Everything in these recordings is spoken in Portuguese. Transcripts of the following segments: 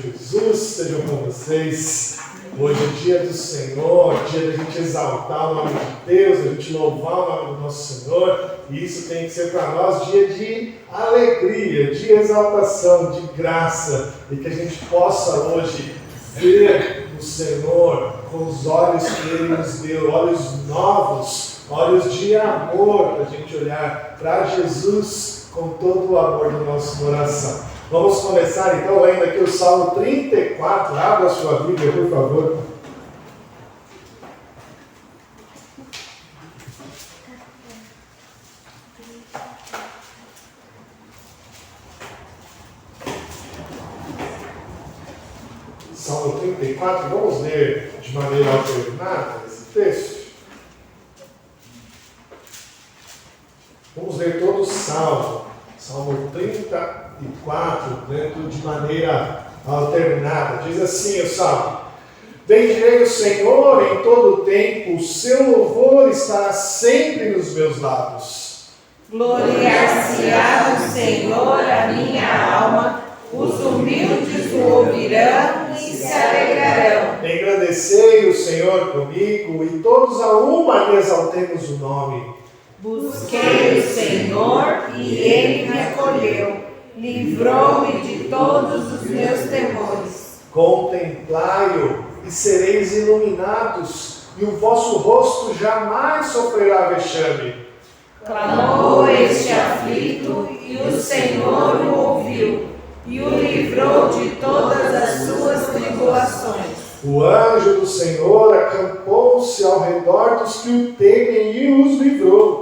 Jesus, sejam com vocês. Hoje é dia do Senhor, dia da gente exaltar o nome de Deus, a gente louvar o nome do nosso Senhor, e isso tem que ser para nós dia de alegria, de exaltação, de graça, e que a gente possa hoje ver o Senhor com os olhos que Ele nos deu, olhos novos, olhos de amor, para a gente olhar para Jesus com todo o amor do nosso coração. Vamos começar então lendo aqui o Salmo 34, abra a sua Bíblia, por favor. Salmo 34, vamos ler de maneira alternada esse texto. Vamos ler todo o Salmo. Salmo 34, lendo de maneira alternada. Diz assim o Salmo: Bendirei o Senhor em todo o tempo, o seu louvor estará sempre nos meus lábios. Gloriar-se-á o Senhor a minha alma, os humildes o ouvirão e se alegrarão. Engrandecei o Senhor comigo, e todos a uma lhe exaltemos o nome. Busquei o Senhor e Ele me acolheu, livrou-me de todos os meus temores. Contemplai-o e sereis iluminados, e o vosso rosto jamais sofrerá vexame. Clamou este aflito e o Senhor o ouviu, e o livrou de todas as suas tribulações. O anjo do Senhor acampou-se ao redor dos que o temem e os livrou.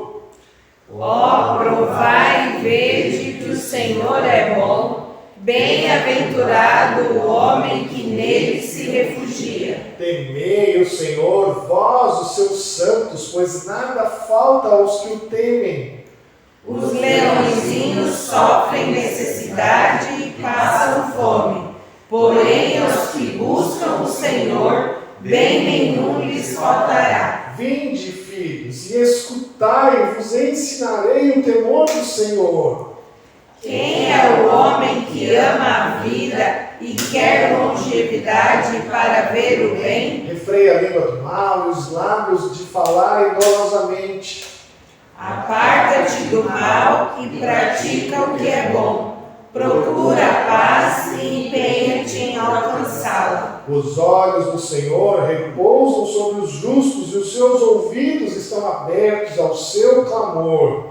Ó, provai e vede que o Senhor é bom, bem-aventurado o homem que nele se refugia. Temei o Senhor, vós, os seus santos, pois nada falta aos que o temem. Os leõezinhos sofrem necessidade e passam fome, porém aos que buscam o Senhor, bem nenhum lhes faltará. Vinde, filhos, e escutai, vos ensinarei o temor do Senhor. Quem é o homem que ama a vida e quer longevidade para ver o bem? Refreia a língua do mal e os lábios de falar dolosamente. Aparta-te do mal e pratica o que é bom. Procura a paz e empenha-te em alcançá-la. Os olhos do Senhor repousam sobre os justos e os seus ouvidos estão abertos ao seu clamor.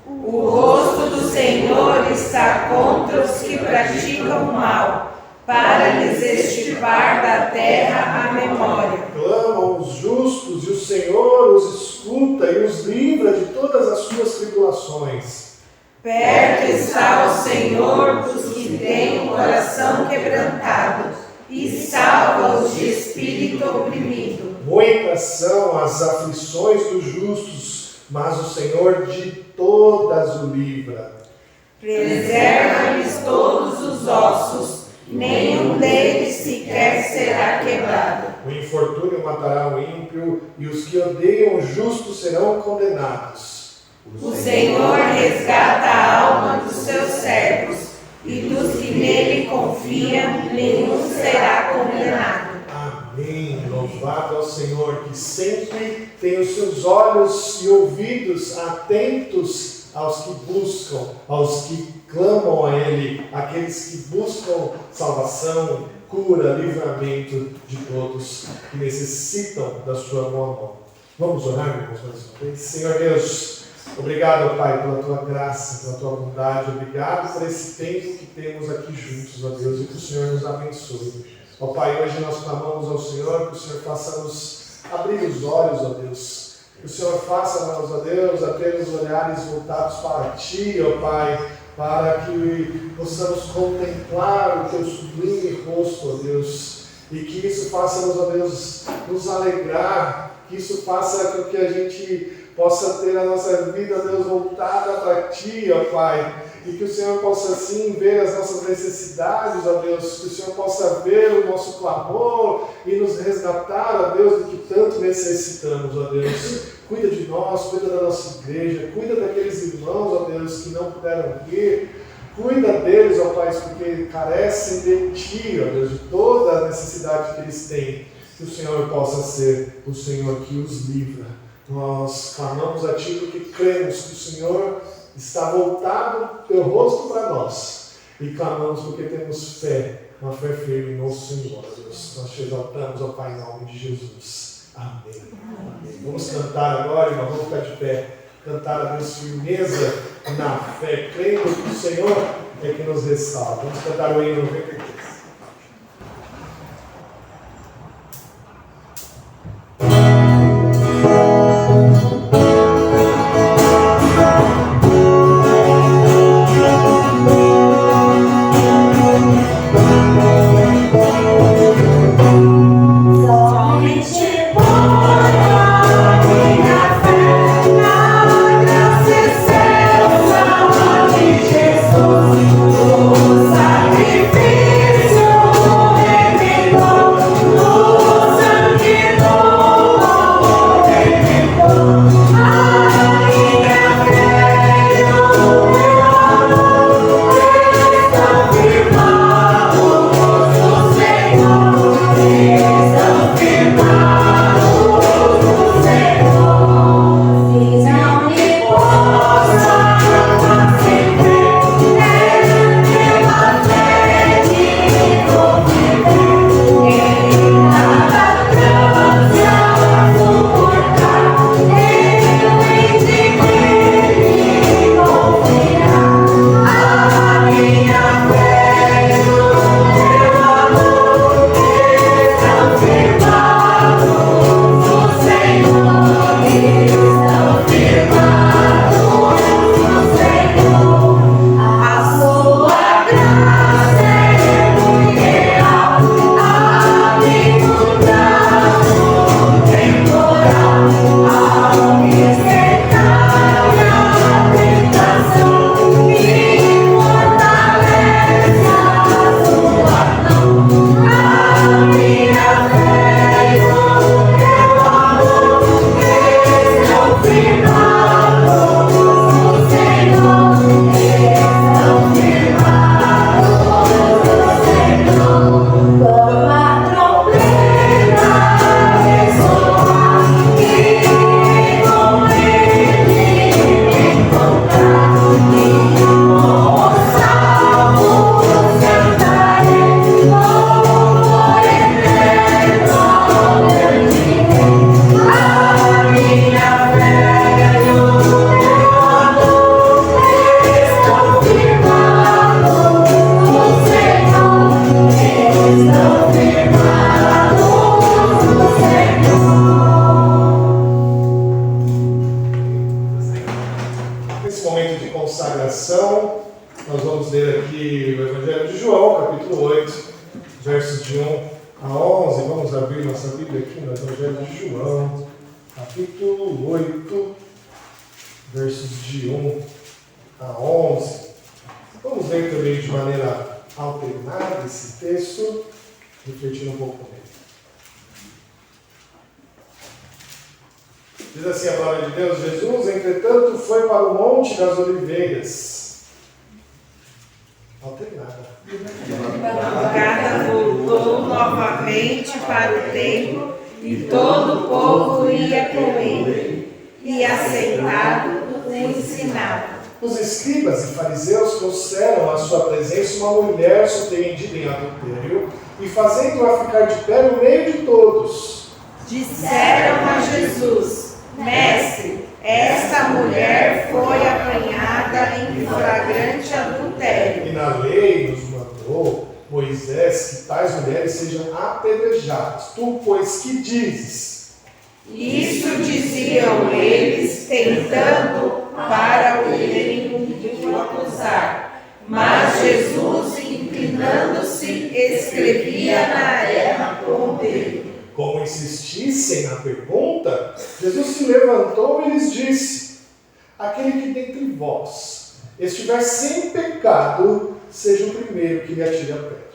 O rosto do Senhor está contra os que praticam o mal, para lhes extirpar da terra a memória. Clamam os justos e o Senhor os escuta e os livra de todas as suas tribulações. Perto está o Senhor dos que têm o coração quebrantado e salva-os de espírito oprimido. Muitas são as aflições dos justos, mas o Senhor de todas o livra. Preserva-lhes todos os ossos, nenhum deles sequer será quebrado. O infortúnio matará o ímpio e os que odeiam o justo serão condenados. O Senhor resgata a alma dos seus servos, e dos que nele confiam, nenhum será condenado. Amém. Louvado ao Senhor, que sempre tem os seus olhos e ouvidos atentos aos que buscam, aos que clamam a Ele, aqueles que buscam salvação, cura, livramento de todos que necessitam da sua mão. Vamos orar, irmãos, mais uma vez. Senhor Deus, obrigado, Pai, pela Tua graça, pela Tua bondade. Obrigado por esse tempo que temos aqui juntos, ó Deus, e que o Senhor nos abençoe. Ó Pai, hoje nós clamamos ao Senhor, que o Senhor faça-nos abrir os olhos, ó Deus. Que o Senhor faça-nos, ó Deus, a ter os olhares voltados para Ti, ó Pai, para que possamos contemplar o Teu sublime rosto, ó Deus. E que isso faça-nos, ó Deus, nos alegrar, que isso faça com que a gente possa ter a nossa vida, Deus, voltada para Ti, ó Pai, e que o Senhor possa assim ver as nossas necessidades, ó Deus, que o Senhor possa ver o nosso clamor e nos resgatar, ó Deus, do que tanto necessitamos, ó Deus. Cuida de nós, cuida da nossa igreja, cuida daqueles irmãos, ó Deus, que não puderam vir. Cuida deles, ó Pai, porque carecem de Ti, ó Deus, de toda a necessidade que eles têm. Que o Senhor possa ser o Senhor que os livra. Nós clamamos a Ti porque cremos que o Senhor está voltado teu rosto para nós. E clamamos porque temos fé, uma fé firme no Senhor, Deus. Nós te exaltamos, ó Pai, em nome de Jesus. Amém. Amém. Vamos cantar agora, irmão, vamos ficar de pé. Cantar a Deus firmeza na fé, crendo que o Senhor é que nos ressalva. Vamos cantar o hino 93. Nós vamos ler aqui o Evangelho de João, capítulo 8, versos de 1 a 11. Vamos abrir nossa Bíblia aqui no Evangelho de João, capítulo 8, versos de 1 a 11. Vamos ler também de maneira alternada esse texto, refletindo um pouco nele. Diz assim a palavra de Deus: Jesus, entretanto, foi para o Monte das Oliveiras. Alternada. Cada voltou novamente para o templo e todo o povo ia com ele, e assentado o ensinava. Os escribas e fariseus trouxeram à sua presença uma mulher surpreendida em adultério e fazendo-a ficar de pé no meio de todos. Disseram a Jesus: Mestre, esta mulher foi apanhada em flagrante adultério. E na lei nos mandou Moisés que tais mulheres sejam apedrejadas. Tu, pois, que dizes? Isso diziam eles, tentando para o acusar. Mas Jesus, inclinando-se, escrevia na terra com o dedo. Como insistissem na pergunta, Jesus se levantou e lhes disse: aquele que dentre vós estiver sem pecado, seja o primeiro que lhe atire a pedra.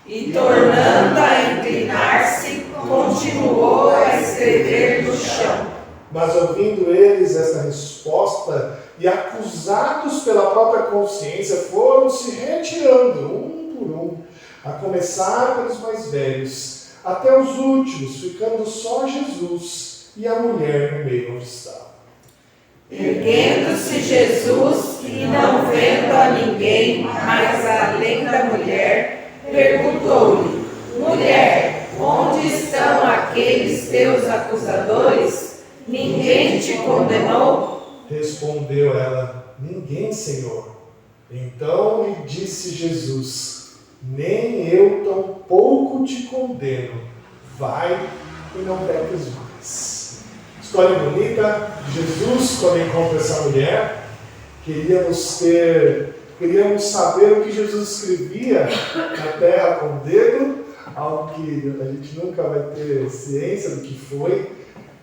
E tornando a inclinar-se, continuou a escrever no chão. Mas ouvindo eles esta resposta e acusados pela própria consciência, foram se retirando, um por um, a começar pelos mais velhos, até os últimos, ficando só Jesus e a mulher no meio onde estava. Erguendo-se Jesus e não vendo a ninguém, mas além da mulher, perguntou-lhe: Mulher, onde estão aqueles teus acusadores? Ninguém te condenou? Respondeu ela: Ninguém, Senhor. Então lhe disse Jesus: Nem eu tampouco te condeno. Vai e não peques mais. História bonita de Jesus quando encontra essa mulher. Queríamos saber o que Jesus escrevia na terra com o dedo, algo que a gente nunca vai ter ciência do que foi.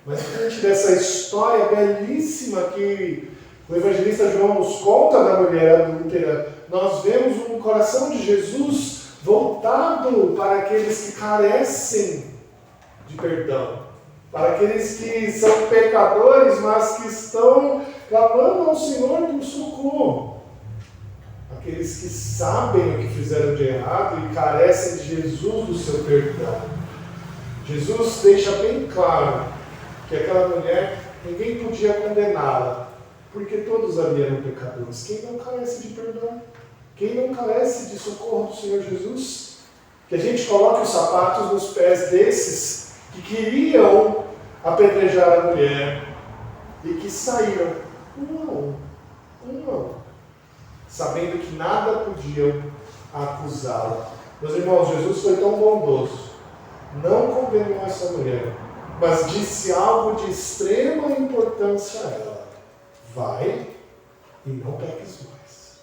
Mas diante dessa história belíssima que o evangelista João nos conta da mulher adúltera, nós vemos um coração de Jesus voltado para aqueles que carecem de perdão, para aqueles que são pecadores, mas que estão clamando ao Senhor por socorro, aqueles que sabem o que fizeram de errado e carecem de Jesus, do seu perdão. Jesus deixa bem claro que aquela mulher, ninguém podia condená-la, porque todos ali eram pecadores. Quem não carece de perdão? Quem não carece de socorro do Senhor Jesus? Que a gente coloque os sapatos nos pés desses que queriam apedrejar a mulher e que saíram um a um, sabendo que nada podiam acusá-la. Meus irmãos, Jesus foi tão bondoso, não condenou essa mulher, mas disse algo de extrema importância a ela: vai e não peques mais.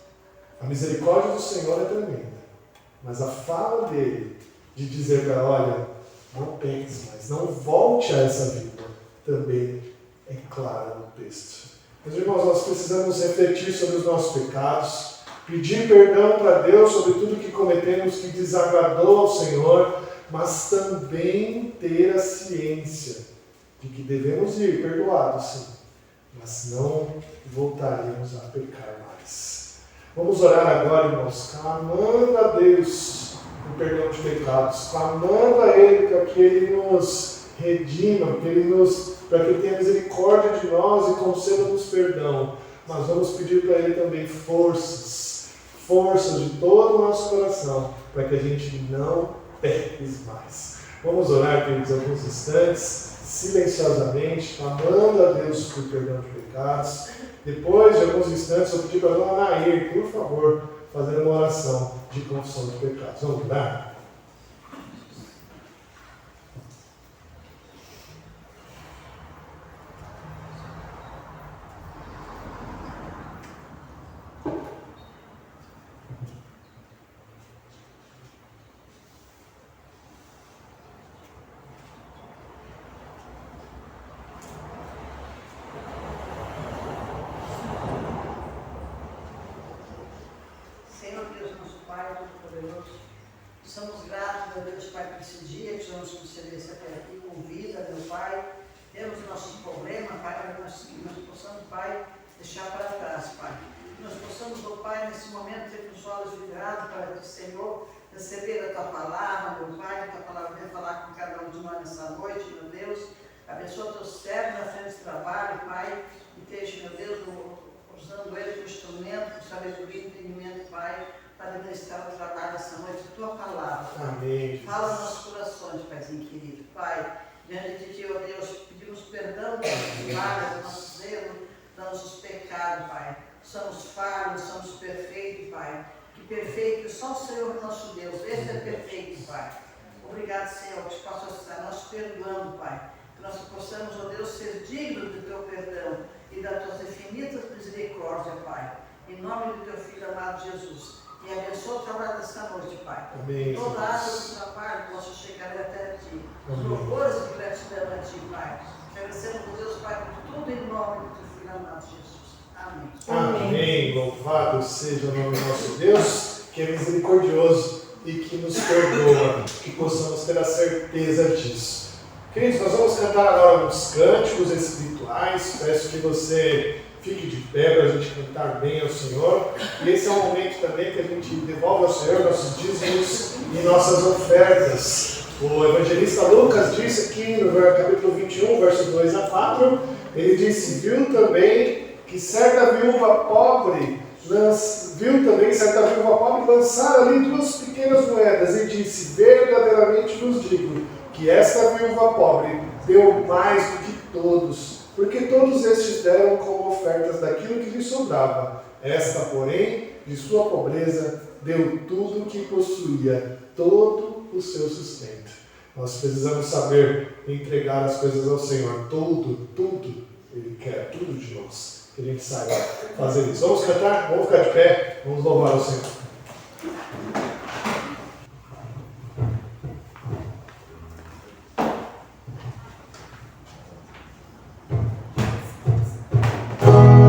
A misericórdia do Senhor é tremenda, mas a fala dele de dizer para ela: olha, não peques mais, não volte a essa vida, também é clara no texto. Meus irmãos, nós precisamos refletir sobre os nossos pecados, pedir perdão para Deus sobre tudo que cometemos que desagradou ao Senhor, mas também ter a ciência de que devemos ir perdoados, sim, mas não voltaremos a pecar mais. Vamos orar agora, irmãos, clamando a Deus o perdão de pecados, clamando a Ele para que Ele nos redima, para que Ele tenha misericórdia de nós e conceda-nos perdão. Mas vamos pedir para Ele também forças de todo o nosso coração, para que a gente não peque mais. Vamos orar, queridos, alguns instantes, silenciosamente, clamando a Deus por perdão de pecados. Depois de alguns instantes, eu pedi para a dona Nair, por favor, fazer uma oração de confissão de pecados. Vamos orar? Somos gratos a Deus, Pai, por esse dia que o Senhor nos concedesse até aqui com vida, meu Pai. Temos nossos problemas, Pai, para que nós possamos, Pai, deixar para trás, Pai. Que nós possamos, oh Pai, nesse momento, ter os olhos virados para Ti, Senhor, receber a Tua palavra, meu Pai, que a Tua palavra venha falar com cada um de nós nessa noite, meu Deus. Abençoa Teu servo na frente do trabalho, Pai, e esteja, meu Deus, usando ele como instrumento, com sabedoria e entendimento, Pai, para administrar o trabalho dessa noite, a Tua palavra. Amém. Fala nos nossos corações, Paizinho querido. Pai, diante de Ti, ó Deus, pedimos perdão das nossas falhas, dos nossos erros, dos nossos pecados, Pai. Somos falhos, somos perfeitos, Pai. Que perfeito, só o Senhor nosso Deus, esse é perfeito, Pai. Obrigado, Senhor, que possa estar nós perdoando, Pai. Que nós possamos, ó Deus, ser dignos do Teu perdão e das Tuas infinitas misericórdias, Pai. Em nome do Teu Filho amado Jesus. E abençoa o trabalho desta noite, Pai. Amém. Toda a água do trabalho possa chegar até Ti. Os louvores de gratidão a Ti, Pai. Agradecemos a Deus, Pai, por tudo em nome do Teu Filho amado Jesus. Amém. Amém. Louvado seja o nome do nosso Deus, que é misericordioso e que nos perdoa, que possamos ter a certeza disso. Queridos, nós vamos cantar agora alguns cânticos espirituais. Peço que você fique de pé para a gente cantar bem ao Senhor. E esse é um momento também que a gente devolve ao Senhor nossos dízimos e nossas ofertas. O evangelista Lucas disse aqui no capítulo 21, versos 2 a 4, ele disse, viu também certa viúva pobre lançar ali 2 pequenas moedas e disse, verdadeiramente vos digo, que esta viúva pobre deu mais do que todos, porque todos estes deram como ofertas daquilo que lhe sobrava. Esta, porém, de sua pobreza, deu tudo o que possuía, todo o seu sustento. Nós precisamos saber entregar as coisas ao Senhor. Tudo, Ele quer, tudo de nós. Que a gente saiba fazer isso. Vamos cantar? Vamos ficar de pé? Vamos louvar o Senhor. Oh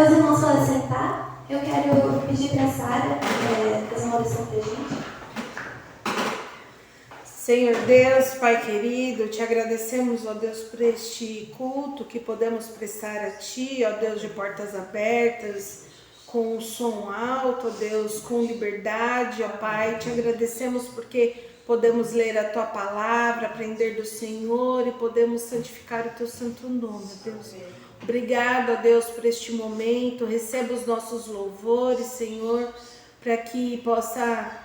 Meus irmãos podem sentar. Eu quero pedir para a Sara fazer uma oração para a gente. Senhor Deus, Pai querido, te agradecemos, ó Deus, por este culto que podemos prestar a Ti, ó Deus, de portas abertas, com som alto, ó Deus, com liberdade, ó Pai. Te agradecemos porque podemos ler a Tua palavra, aprender do Senhor e podemos santificar o Teu santo nome, ó Deus. Obrigado, ó Deus, por este momento. Receba os nossos louvores, Senhor, para que possa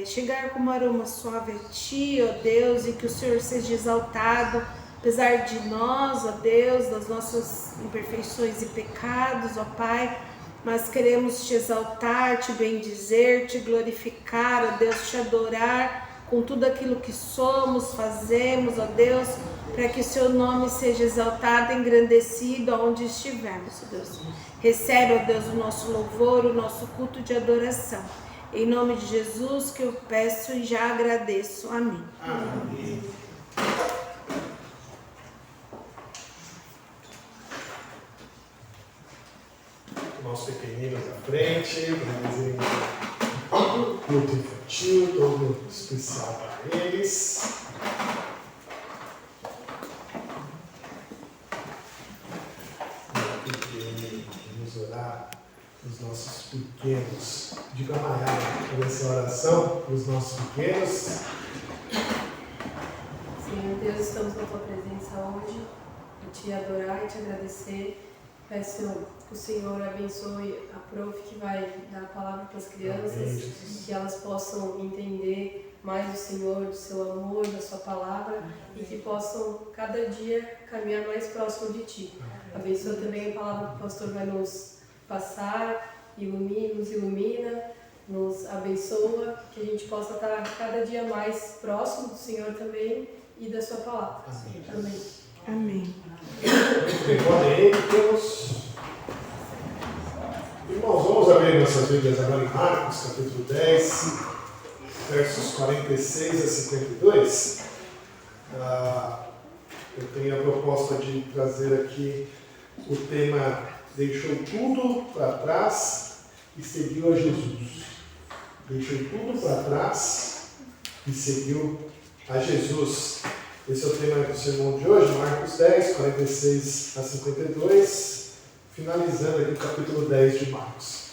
chegar com um aroma suave a Ti, ó Deus, e que o Senhor seja exaltado, apesar de nós, ó Deus, das nossas imperfeições e pecados, ó Pai, mas queremos Te exaltar, Te bendizer, Te glorificar, ó Deus, Te adorar com tudo aquilo que somos, fazemos, ó Deus, para que o Seu nome seja exaltado e engrandecido aonde estivermos, ó Deus. Recebe, ó Deus, o nosso louvor, o nosso culto de adoração. Em nome de Jesus que eu peço e já agradeço. Amém. Amém. Irmãos pequeninos à frente, culto infantil, todo especial para eles. Vamos orar os nossos pequenos. Diga a Maiara, por essa oração, os nossos pequenos. Senhor Deus, estamos na Tua presença hoje, para Te adorar e Te agradecer. Peço que o Senhor abençoe a prof que vai dar a palavra para as crianças, que elas possam entender mais do Senhor, do Seu amor, da Sua palavra, e que possam cada dia caminhar mais próximo de Ti. Abençoa também a palavra que o pastor vai nos passar, nos ilumina, nos abençoa, que a gente possa estar cada dia mais próximo do Senhor também e da Sua palavra. Amém. Amém. Podem ir, Deus. Irmãos, vamos abrir nossas Bíblias agora em Marcos, capítulo 10, versos 46 a 52. Eu tenho a proposta de trazer aqui o tema Deixou tudo para trás e seguiu a Jesus. Deixou tudo para trás e seguiu a Jesus. Esse é o tema do sermão de hoje, Marcos 10, 46 a 52, finalizando aqui o capítulo 10 de Marcos.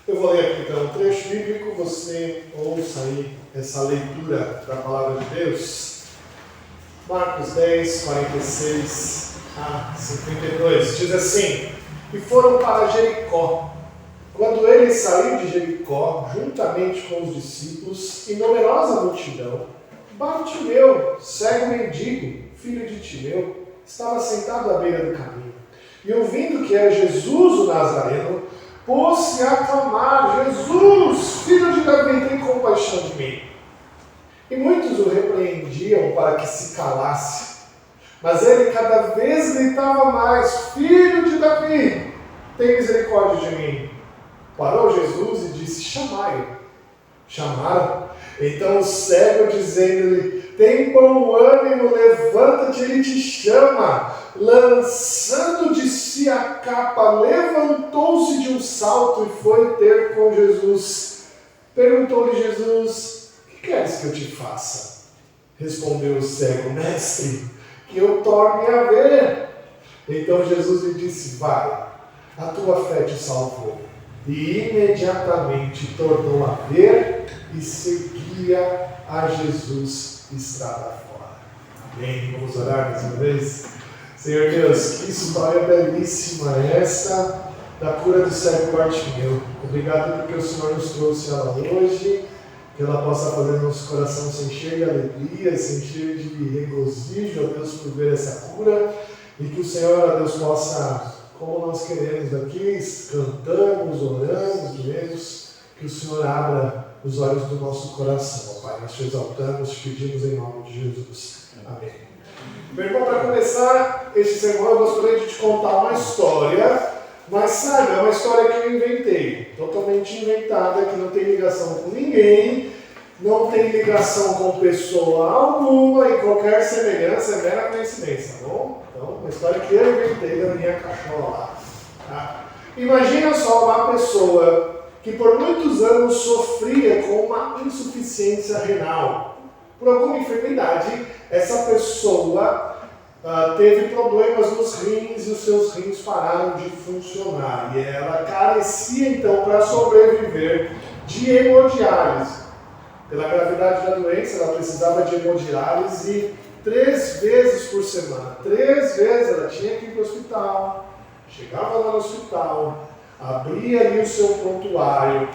Eu vou ler aqui então um trecho bíblico, você ouça aí essa leitura da palavra de Deus. Marcos 10, 46 a 52, diz assim: E foram para Jericó. Quando ele saiu de Jericó, juntamente com os discípulos e numerosa multidão, Bartimeu, cego mendigo, filho de Timeu, estava sentado à beira do caminho. E ouvindo que era Jesus o Nazareno, pôs-se a clamar: Jesus, filho de Davi, tem compaixão de mim. E muitos o repreendiam para que se calasse. Mas ele cada vez gritava mais: Filho de Davi, tem misericórdia de mim. Parou Jesus e disse: Chamai-o. Chamaram. Então o cego, dizendo-lhe: Tem bom ânimo, levanta-te, ele te chama. Lançando de si a capa, levantou-se de um salto e foi ter com Jesus. Perguntou-lhe Jesus: Que queres que eu te faça? Respondeu o cego: Mestre, que eu torne a ver. Então Jesus lhe disse: Vai, a tua fé te salvou. E imediatamente tornou a ver e seguia a Jesus estrada fora. Amém. Vamos orar mais uma vez? Senhor Deus, que história belíssima essa da cura do cego Bartimeu. Obrigado porque o Senhor nos trouxe ela hoje, que ela possa fazer nosso coração se encher de alegria, se encher de regozijo, ó Deus, por ver essa cura, e que o Senhor, ó Deus, possa, como nós queremos aqui, cantamos, oramos, vivemos, que o Senhor abra os olhos do nosso coração, ó Pai. Nós te exaltamos, te pedimos em nome de Jesus. Amém. Meu irmão, para começar este sermão, eu gostaria de te contar uma história, mas sabe, é uma história que eu inventei, totalmente inventada, que não tem ligação com ninguém, não tem ligação com pessoa alguma e qualquer semelhança é mera coincidência, tá bom? Então, uma história que eu inventei da minha cachola lá. Tá? Imagina só uma pessoa que por muitos anos sofria com uma insuficiência renal. Por alguma enfermidade, essa pessoa teve problemas nos rins e os seus rins pararam de funcionar. E ela carecia, então, para sobreviver, de hemodiálise. Pela gravidade da doença, ela precisava de hemodiálise 3 vezes por semana. 3 vezes ela tinha que ir para o hospital, chegava lá no hospital, abria ali o seu prontuário,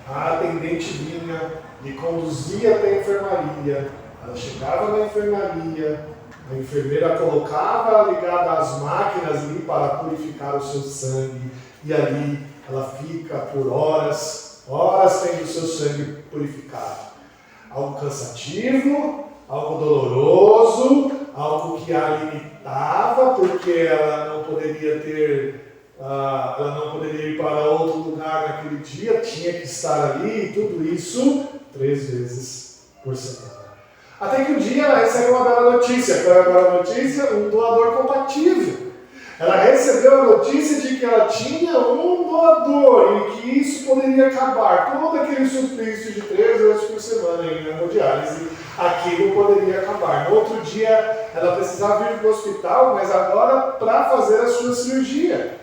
a atendente vinha, lhe conduzia até a enfermaria, ela chegava na enfermaria, a enfermeira colocava ligada às máquinas ali para purificar o seu sangue, e ali ela fica por horas tendo o seu sangue purificado. Algo cansativo, algo doloroso, algo que a limitava, porque ela não poderia ir para outro lugar naquele dia, tinha que estar ali, e tudo isso 3 vezes por semana. Até que um dia ela recebe uma bela notícia. Qual é a bela notícia? Um doador compatível. Ela recebeu a notícia de que ela tinha um doador e que isso poderia acabar. Todo aquele suplício de 3 vezes por semana em hemodiálise, aquilo poderia acabar. No outro dia, ela precisava ir para o hospital, mas agora para fazer a sua cirurgia.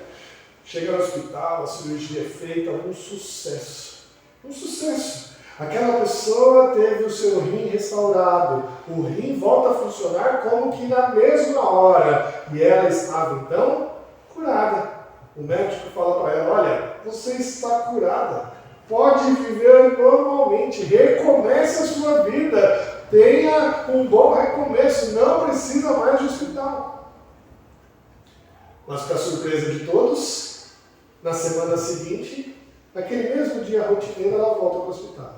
Chega no hospital, a cirurgia é feita, um sucesso. Um sucesso. Aquela pessoa teve o seu rim restaurado. O rim volta a funcionar como que na mesma hora. E ela estava então curada. O médico fala para ela, olha, você está curada. Pode viver normalmente. Recomece a sua vida. Tenha um bom recomeço. Não precisa mais de hospital. Mas para a surpresa de todos, na semana seguinte, naquele mesmo dia rotineiro, ela volta para o hospital.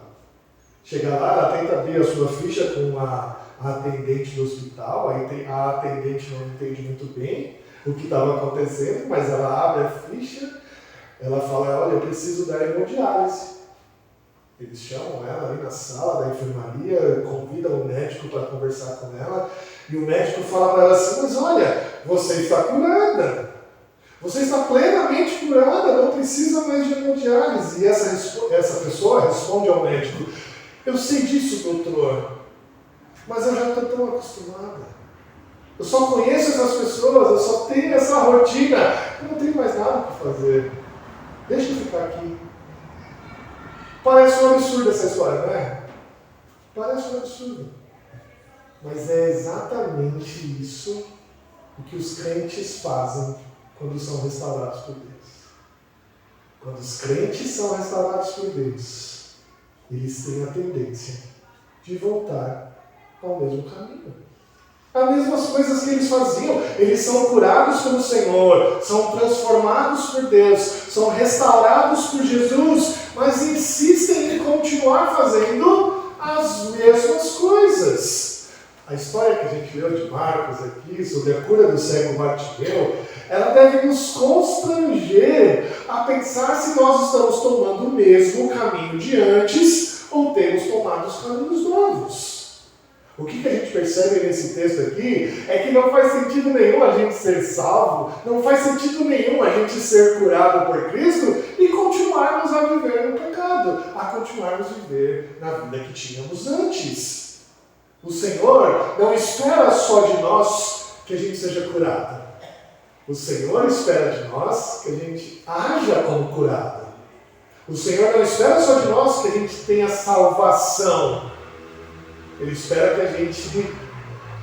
Chega lá, ela tenta abrir a sua ficha com a atendente do hospital, aí a atendente não entende muito bem o que estava acontecendo, mas ela abre a ficha, ela fala, olha, eu preciso dar hemodiálise. Eles chamam ela ali na sala da enfermaria, convidam o médico para conversar com ela, e o médico fala para ela assim, mas olha, você está curada. Você está plenamente curada, não precisa mais de hemodiálise. E essa pessoa responde ao médico, eu sei disso, doutor, mas eu já estou tão acostumada. Eu só conheço essas pessoas, eu só tenho essa rotina, eu não tenho mais nada para fazer. Deixa eu ficar aqui. Parece um absurdo essa história, não é? Parece um absurdo. Mas é exatamente isso o que os crentes fazem quando são restaurados por Deus. Quando os crentes são restaurados por Deus, eles têm a tendência de voltar ao mesmo caminho. As mesmas coisas que eles faziam. Eles são curados pelo Senhor, são transformados por Deus, são restaurados por Jesus, mas insistem em continuar fazendo as mesmas coisas. A história que a gente leu de Marcos aqui, sobre a cura do cego Bartimeu, ela deve nos constranger a pensar se nós estamos tomando o mesmo caminho de antes ou temos tomado os caminhos novos. O que a gente percebe nesse texto aqui é que não faz sentido nenhum a gente ser salvo, não faz sentido nenhum a gente ser curado por Cristo e continuarmos a viver no pecado, a continuarmos a viver na vida que tínhamos antes. O Senhor não espera só de nós que a gente seja curado. O Senhor espera de nós que a gente haja como curado. O Senhor não espera só de nós que a gente tenha salvação. Ele espera que a gente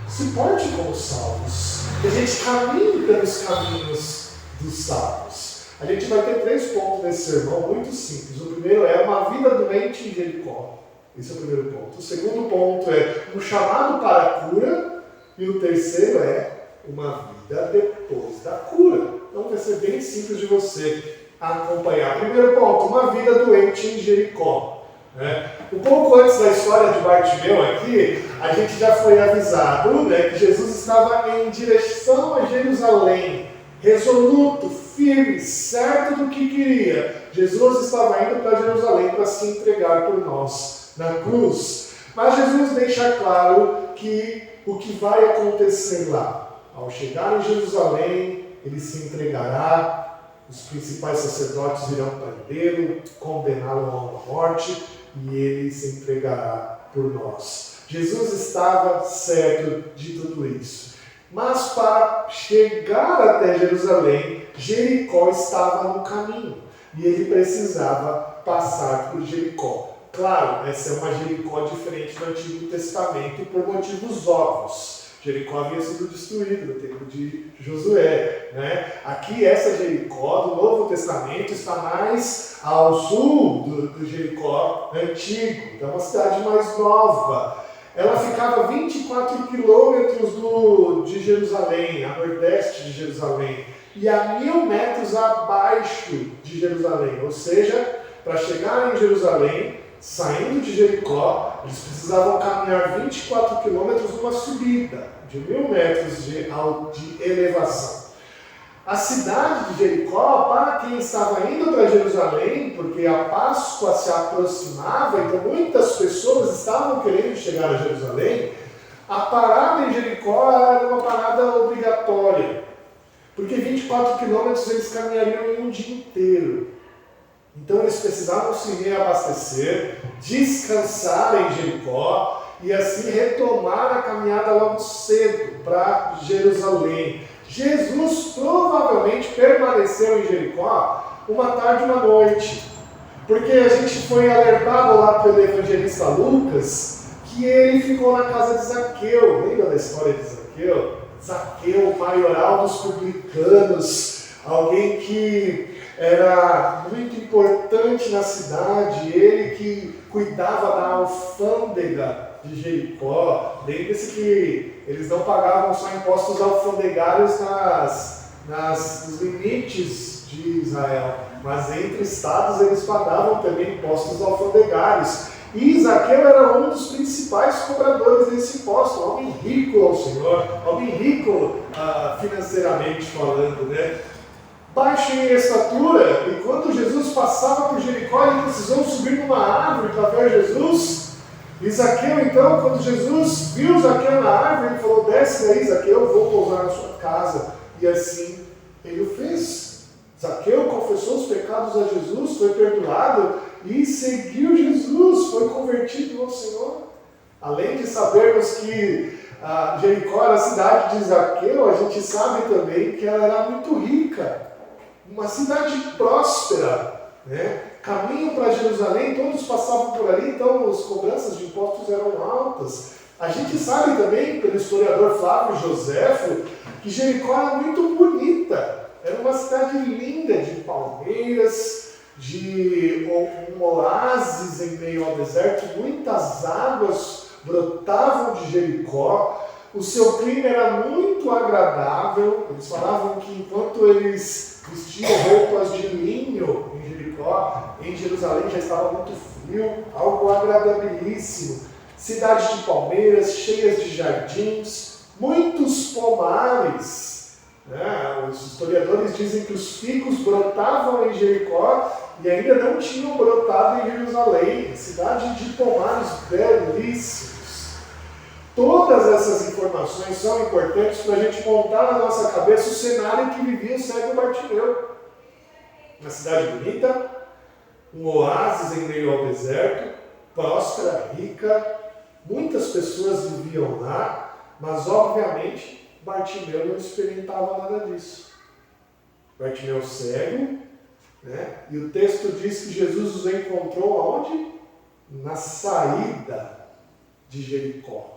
se porte como salvos. Que a gente caminhe pelos caminhos dos salvos. A gente vai ter 3 pontos nesse sermão muito simples. O primeiro é uma vida doente em Jericó. Esse é o primeiro ponto. O segundo ponto é um chamado para a cura. E o terceiro é uma vida depois da cura. Então vai ser bem simples de você acompanhar. Primeiro ponto, uma vida doente em Jericó. Um pouco antes da história de Bartimeu aqui, a gente já foi avisado, que Jesus estava em direção a Jerusalém, resoluto, firme, certo do que queria. Jesus estava indo para Jerusalém para se entregar por nós. na cruz. Mas Jesus deixa claro que o que vai acontecer lá, ao chegar em Jerusalém, ele se entregará, os principais sacerdotes irão prendê-lo, condená-lo a uma morte, e ele se entregará por nós. Jesus estava certo de tudo isso. Mas para chegar até Jerusalém, Jericó estava no caminho. E ele precisava passar por Jericó. Claro, essa é uma Jericó diferente do Antigo Testamento por motivos óbvios. Jericó havia sido destruído no tempo de Josué, né? Aqui essa Jericó do Novo Testamento está mais ao sul do Jericó antigo, então é uma cidade mais nova. Ela ficava a 24 quilômetros de Jerusalém, a nordeste de Jerusalém, e a 1.000 metros abaixo de Jerusalém. Ou seja, para chegar em Jerusalém, saindo de Jericó, eles precisavam caminhar 24 quilômetros numa subida de 1.000 metros de elevação. A cidade de Jericó, para quem estava indo para Jerusalém, porque a Páscoa se aproximava, então muitas pessoas estavam querendo chegar a Jerusalém, a parada em Jericó era uma parada obrigatória, porque 24 quilômetros eles caminhariam em um dia inteiro. Então eles precisavam se reabastecer, descansar em Jericó e assim retomar a caminhada logo cedo para Jerusalém. Jesus provavelmente permaneceu em Jericó uma tarde e uma noite, porque a gente foi alertado lá pelo evangelista Lucas que ele ficou na casa de Zaqueu. Lembra da história de Zaqueu? Zaqueu, o maioral dos publicanos, alguém que era muito importante na cidade, ele que cuidava da alfândega de Jericó. Lembre-se que eles não pagavam só impostos alfandegários nos limites de Israel, mas entre estados eles pagavam também impostos alfandegários. E Zaqueu era um dos principais cobradores desse imposto, um homem rico ao Senhor, homem rico financeiramente falando, né? Baixo em estatura, e quando Jesus passava por Jericó, ele precisou subir numa árvore para ver Jesus. E Zaqueu, então, quando Jesus viu Zaqueu na árvore, ele falou: desce daí, Zaqueu, eu vou pousar na sua casa. E assim ele o fez. Zaqueu confessou os pecados a Jesus, foi perdoado e seguiu Jesus, foi convertido ao Senhor. Além de sabermos que Jericó era a cidade de Zaqueu, a gente sabe também que ela era muito rica. Uma cidade próspera, né? Caminho para Jerusalém, todos passavam por ali, então as cobranças de impostos eram altas. A gente sabe também, pelo historiador Flávio Joséfo, que Jericó era muito bonita. Era uma cidade linda, de palmeiras, de um oásis em meio ao deserto, muitas águas brotavam de Jericó. O seu clima era muito agradável. Eles falavam que enquanto eles vestiam roupas de linho em Jericó, em Jerusalém já estava muito frio, algo agradabilíssimo. Cidade de palmeiras, cheias de jardins, muitos pomares, né? Os historiadores dizem que os figos brotavam em Jericó e ainda não tinham brotado em Jerusalém. Cidade de pomares belíssimos. Todas essas informações são importantes para a gente montar na nossa cabeça o cenário que vivia o cego Bartimeu. Uma cidade bonita, um oásis em meio ao deserto, próspera, rica, muitas pessoas viviam lá, mas obviamente Bartimeu não experimentava nada disso. Bartimeu cego, né? E o texto diz que Jesus os encontrou aonde? Na saída de Jericó.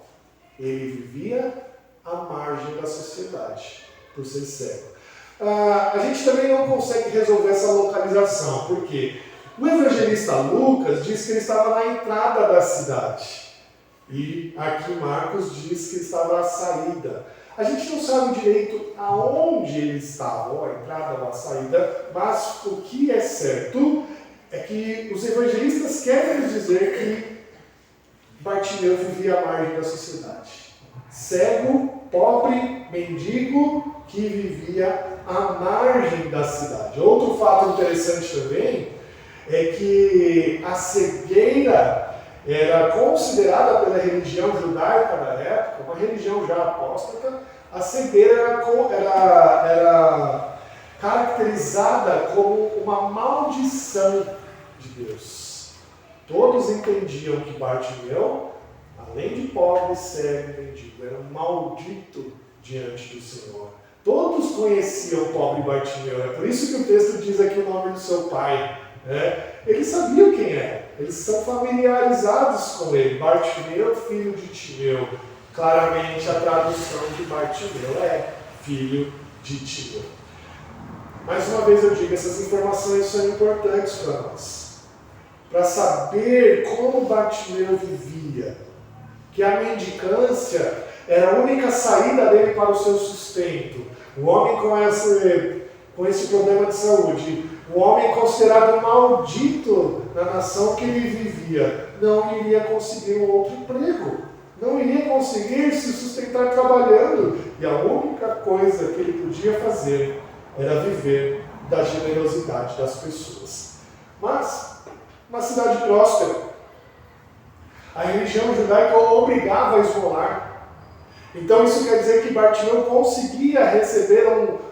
Ele vivia à margem da sociedade, por ser cego. A gente também não consegue resolver essa localização, porque o evangelista Lucas diz que ele estava na entrada da cidade, e aqui Marcos diz que ele estava à saída. A gente não sabe direito aonde ele estava, ou a entrada ou a saída, mas o que é certo é que os evangelistas querem nos dizer que Bartimeu vivia à margem da sociedade. Cego, pobre, mendigo, que vivia à margem da cidade. Outro fato interessante também é que a cegueira era considerada pela religião judaica da época, uma religião já apóstata. A cegueira era caracterizada como uma maldição de Deus. Todos entendiam que Bartimeu, além de pobre, cego e mendigo, era um maldito diante do Senhor. Todos conheciam o pobre Bartimeu. É por isso que o texto diz aqui o nome do seu pai. Eles sabiam quem era. Eles são familiarizados com ele. Bartimeu, filho de Timeu. Claramente a tradução de Bartimeu é filho de Timeu. Mais uma vez eu digo, essas informações são importantes para nós. Para saber como Bartimeu vivia. Que a mendicância era a única saída dele para o seu sustento. O homem com esse problema de saúde, o homem considerado maldito na nação que ele vivia, não iria conseguir um outro emprego, não iria conseguir se sustentar trabalhando, e a única coisa que ele podia fazer era viver da generosidade das pessoas. Mas, uma cidade próspera, a religião judaica obrigava a esmolar. Então isso quer dizer que Bartimeu conseguia receber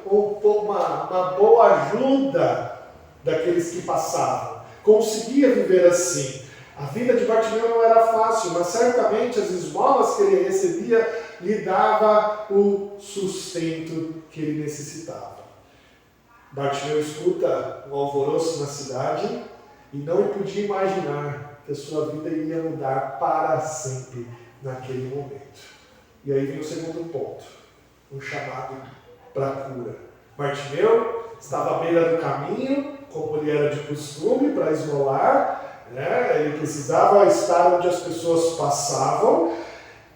uma boa ajuda daqueles que passavam. Conseguia viver assim. A vida de Bartimeu não era fácil, mas certamente as esmolas que ele recebia lhe dava o sustento que ele necessitava. Bartimeu escuta um alvoroço na cidade e não podia imaginar que a sua vida iria mudar para sempre naquele momento. E aí vem o segundo ponto, um chamado para a cura. Bartimeu estava à beira do caminho, como ele era de costume, para esmolar, ele precisava estar onde as pessoas passavam,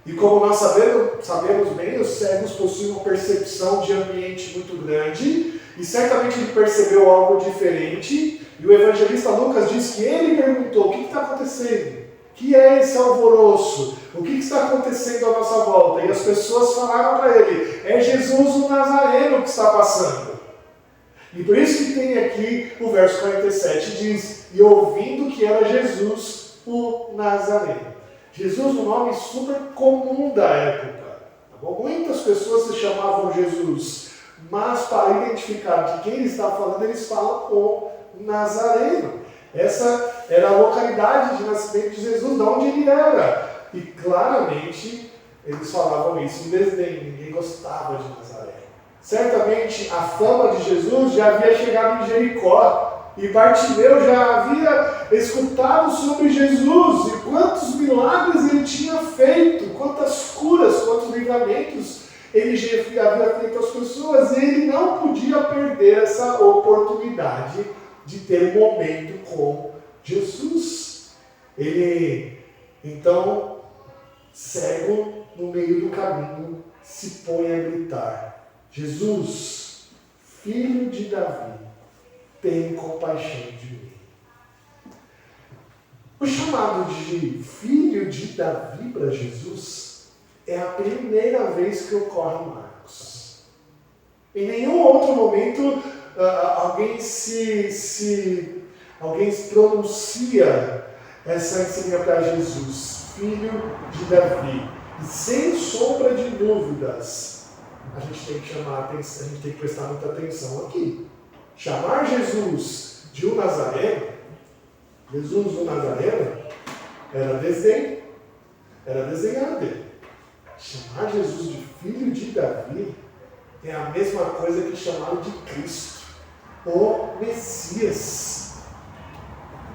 e como nós sabemos bem, os cegos possuem uma percepção de ambiente muito grande, e certamente ele percebeu algo diferente, e o evangelista Lucas diz que ele perguntou: o que está acontecendo? O que é esse alvoroço? O que está acontecendo à nossa volta? E as pessoas falaram para ele: é Jesus o Nazareno que está passando. E por isso que tem aqui o verso 47, diz: e ouvindo que era Jesus o Nazareno. Jesus, um nome super comum da época. Tá bom? Muitas pessoas se chamavam Jesus, mas para identificar de quem ele está falando, eles falam o Nazareno. Essa era a localidade de nascimento de Jesus, de onde ele era. E claramente eles falavam isso em desdém, ninguém gostava de Nazaré. Certamente a fama de Jesus já havia chegado em Jericó, e Bartimeu já havia escutado sobre Jesus, e quantos milagres ele tinha feito, quantas curas, quantos livramentos ele já havia feito às pessoas, e ele não podia perder essa oportunidade de ter um momento com Jesus. Ele, então, cego no meio do caminho, se põe a gritar: Jesus, filho de Davi, tem compaixão de mim. O chamado de filho de Davi para Jesus é a primeira vez que ocorre em Marcos. Em nenhum outro momento alguém pronuncia essa insígnia para Jesus, filho de Davi. E sem sombra de dúvidas, a gente tem que chamar atenção, a gente tem que prestar muita atenção aqui. Chamar Jesus de um Nazareno, Jesus o Nazareno, era desdém, era desdenhar dele. Chamar Jesus de filho de Davi é a mesma coisa que chamá-lo de Cristo, o Messias.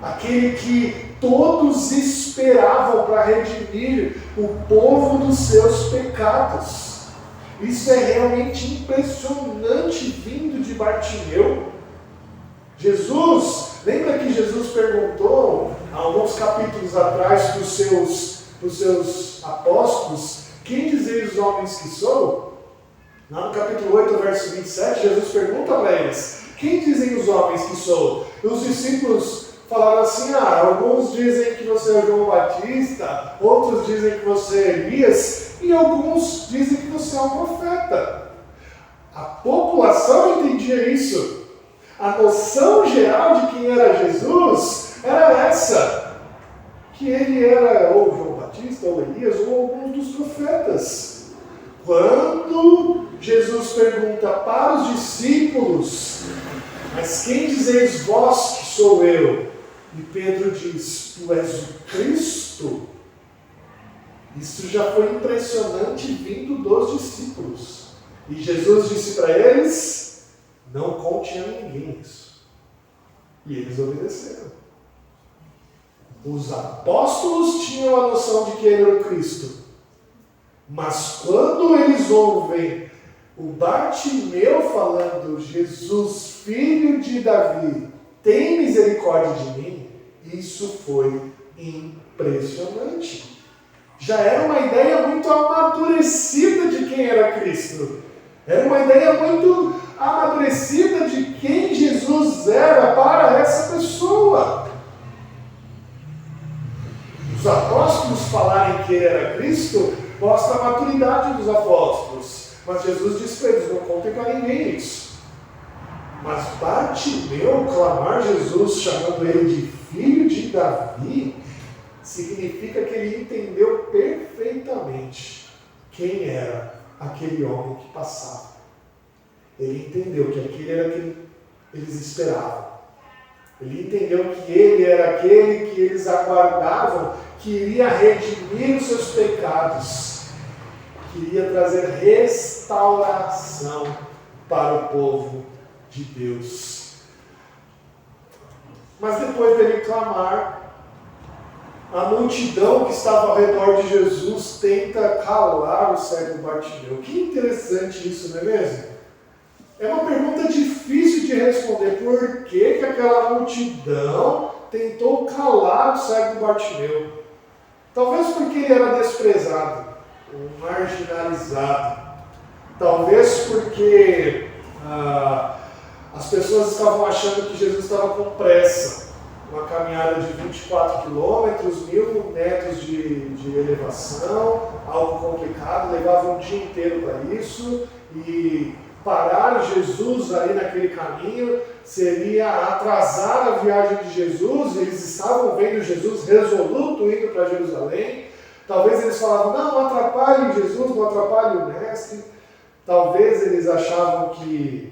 Aquele que todos esperavam para redimir o povo dos seus pecados. Isso é realmente impressionante vindo de Bartimeu. Jesus, lembra que Jesus perguntou, há alguns capítulos atrás, para os seus apóstolos: quem dizeis os homens que sou? Lá no capítulo 8, verso 27, Jesus pergunta para eles: quem dizem os homens que sou? E os discípulos falaram assim: alguns dizem que você é João Batista, outros dizem que você é Elias, e alguns dizem que você é um profeta. A população entendia isso. A noção geral de quem era Jesus era essa: que ele era ou João Batista, ou Elias, ou alguns dos profetas. Quando Jesus pergunta para os discípulos, mas quem dizeis vós que sou eu? E Pedro diz, tu és o Cristo. Isso já foi impressionante vindo dos discípulos. E Jesus disse para eles, não conte a ninguém isso. E eles obedeceram. Os apóstolos tinham a noção de que ele era o Cristo. Mas quando eles ouvem o Bartimeu falando, Jesus, filho de Davi, tem misericórdia de mim, isso foi impressionante. Já era uma ideia muito amadurecida de quem era Cristo. Era uma ideia muito amadurecida de quem Jesus era para essa pessoa. Os apóstolos falarem que ele era Cristo mostra a maturidade dos apóstolos. Mas Jesus disse para eles, não contem para ninguém isso. Mas Bartimeu clamar Jesus, chamando ele de filho de Davi, significa que ele entendeu perfeitamente quem era aquele homem que passava. Ele entendeu que aquele era quem eles esperavam. Ele entendeu que ele era aquele que eles aguardavam, que iria redimir os seus pecados, que iria trazer restauração para o povo de Deus. Mas depois dele clamar, a multidão que estava ao redor de Jesus tenta calar o cego Bartimeu. Que interessante isso, não é mesmo? É uma pergunta difícil de responder. Por que aquela multidão tentou calar o cego Bartimeu? Talvez porque ele era desprezado, marginalizado. Talvez porque as pessoas estavam achando que Jesus estava com pressa. Uma caminhada de 24 quilômetros, 1000 metros de elevação, algo complicado, levava um dia inteiro para isso, e parar Jesus ali naquele caminho seria atrasar a viagem de Jesus. Eles estavam vendo Jesus resoluto indo para Jerusalém. Talvez eles falavam, não atrapalhe Jesus, não atrapalhe o mestre. Talvez eles achavam que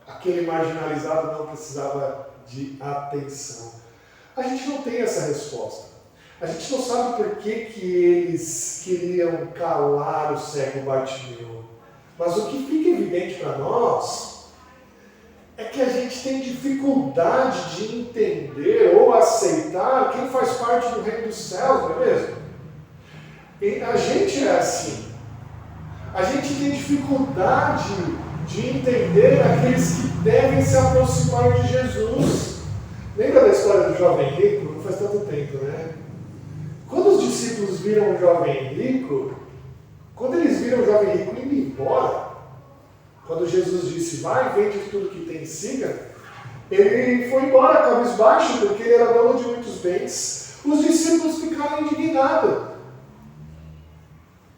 aquele marginalizado não precisava de atenção. A gente não tem essa resposta. A gente não sabe por que eles queriam calar o cego Bartimeu. Mas o que fica evidente para nós é que a gente tem dificuldade de entender ou aceitar quem faz parte do reino dos céus, não é mesmo? E a gente é assim. A gente tem dificuldade de entender aqueles que devem se aproximar de Jesus. Lembra da história do jovem rico? Não faz tanto tempo, né? Quando os discípulos viram o jovem rico, quando eles viram o jovem rico indo embora, quando Jesus disse, vai, vende tudo que tem e siga, ele foi embora cabisbaixo, porque ele era dono de muitos bens. Os discípulos ficaram indignados.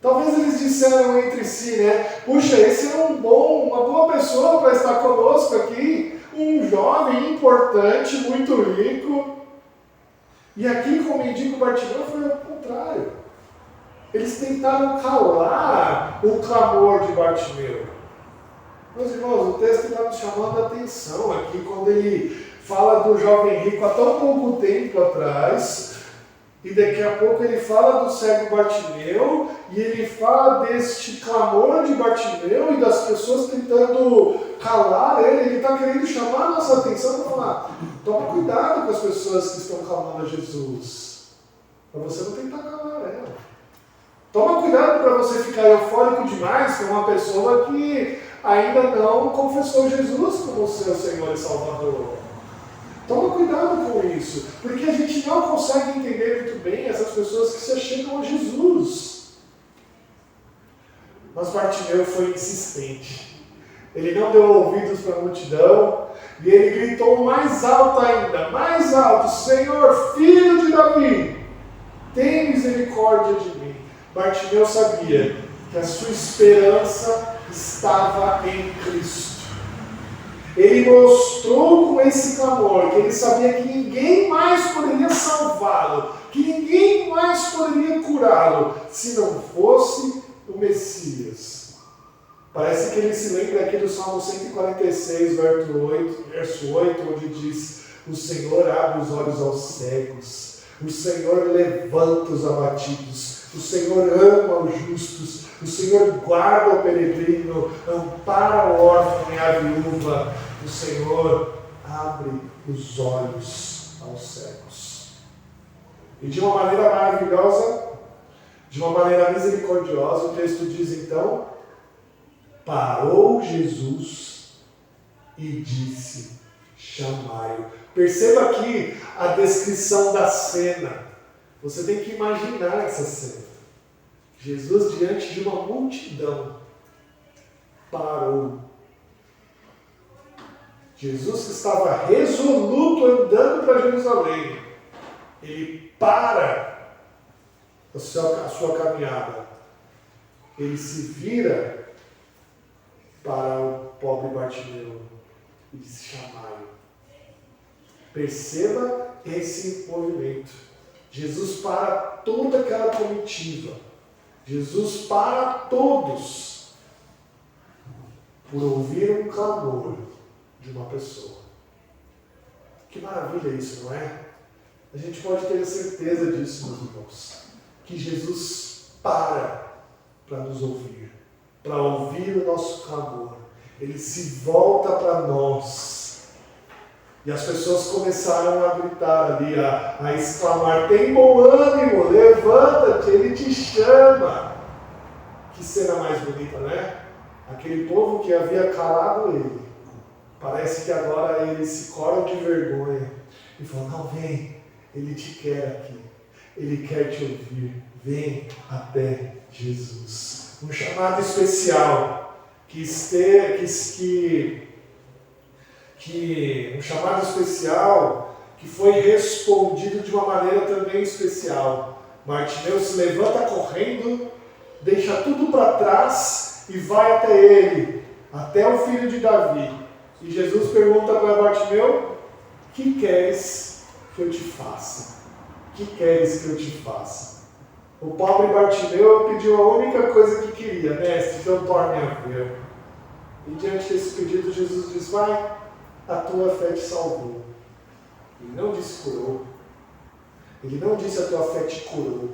Talvez eles disseram entre si, né? Puxa, esse é uma boa pessoa para estar conosco aqui, um jovem importante, muito rico. E aqui com o mendigo Bartimeu foi ao contrário. Eles tentaram calar o clamor de Bartimeu. Meus irmãos, o texto está nos chamando a atenção aqui, quando ele fala do jovem rico há tão pouco tempo atrás, e daqui a pouco ele fala do cego Bartimeu, e ele fala deste clamor de Bartimeu e das pessoas tentando calar ele. Ele está querendo chamar a nossa atenção para falar, toma cuidado com as pessoas que estão clamando a Jesus, para você não tentar calar ela. Toma cuidado para você ficar eufórico demais com uma pessoa que ainda não confessou Jesus como seu Senhor e Salvador. Toma cuidado com isso, porque a gente não consegue entender muito bem essas pessoas que se achegam a Jesus. Mas Bartimeu foi insistente. Ele não deu ouvidos para a multidão e ele gritou mais alto ainda, mais alto, Senhor, filho de Davi, tem misericórdia de mim. Bartimeu sabia que a sua esperança estava em Cristo. Ele mostrou com esse clamor que ele sabia que ninguém mais poderia salvá-lo, que ninguém mais poderia curá-lo, se não fosse o Messias. Parece que ele se lembra aqui do Salmo 146, verso 8, onde diz: o Senhor abre os olhos aos cegos, o Senhor levanta os abatidos, o Senhor ama os justos, o Senhor guarda o peregrino, ampara o órfão e a viúva, o Senhor abre os olhos aos cegos. E de uma maneira maravilhosa, de uma maneira misericordiosa, o texto diz então: parou Jesus e disse: chamai-o. Perceba aqui a descrição da cena. Você tem que imaginar essa cena. Jesus diante de uma multidão parou. Jesus que estava resoluto andando para Jerusalém, ele para a sua caminhada. Ele se vira para o pobre Bartimeu e diz: chamai-o. Perceba esse movimento. Jesus para toda aquela comitiva. Jesus para todos por ouvir um clamor de uma pessoa. Que maravilha isso, não é? A gente pode ter a certeza disso, meus irmãos, que Jesus para nos ouvir, para ouvir o nosso clamor. Ele se volta para nós. E as pessoas começaram a gritar ali, a exclamar: tem bom ânimo, levanta-te, ele te chama. Que cena mais bonita, né? Aquele povo que havia calado ele, parece que agora eles se coram de vergonha e falam: não, vem, ele te quer aqui, ele quer te ouvir, vem até Jesus. Um chamado especial um chamado especial que foi respondido de uma maneira também especial. Bartimeu se levanta correndo, deixa tudo para trás e vai até ele, até o filho de Davi. E Jesus pergunta para Bartimeu: que queres que eu te faça? Que queres que eu te faça? O pobre Bartimeu pediu a única coisa que queria: mestre, então torne a ver. E diante desse pedido, Jesus diz: vai, a tua fé te salvou. Ele não disse curou. Ele não disse a tua fé te curou.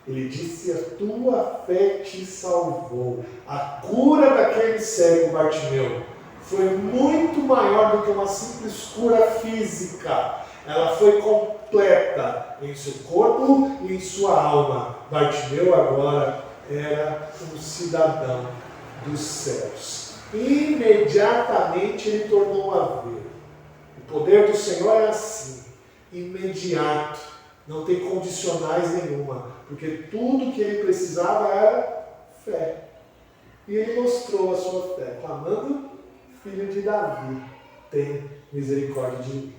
Ele disse: a tua fé te salvou. A cura daquele cego Bartimeu foi muito maior do que uma simples cura física. Ela foi completa em seu corpo e em sua alma. Bartimeu agora era um cidadão dos céus. Imediatamente ele tornou a ver. O poder do Senhor é assim, imediato, não tem condicionais nenhuma, porque tudo que ele precisava era fé. E ele mostrou a sua fé, clamando: filho de Davi, tem misericórdia de mim.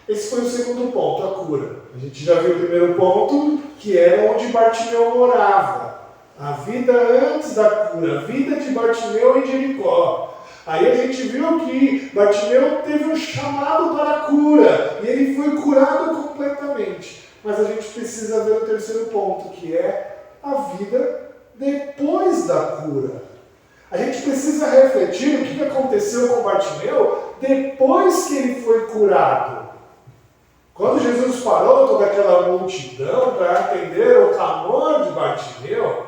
Esse foi o segundo ponto, a cura. A gente já viu o primeiro ponto, que era onde Bartimeu morava. A vida antes da cura, a vida de Bartimeu em Jericó. Aí a gente viu que Bartimeu teve um chamado para a cura, e ele foi curado completamente. Mas a gente precisa ver o terceiro ponto, que é a vida depois da cura. A gente precisa refletir o que aconteceu com Bartimeu depois que ele foi curado. Quando Jesus parou toda aquela multidão para atender o clamor de Bartimeu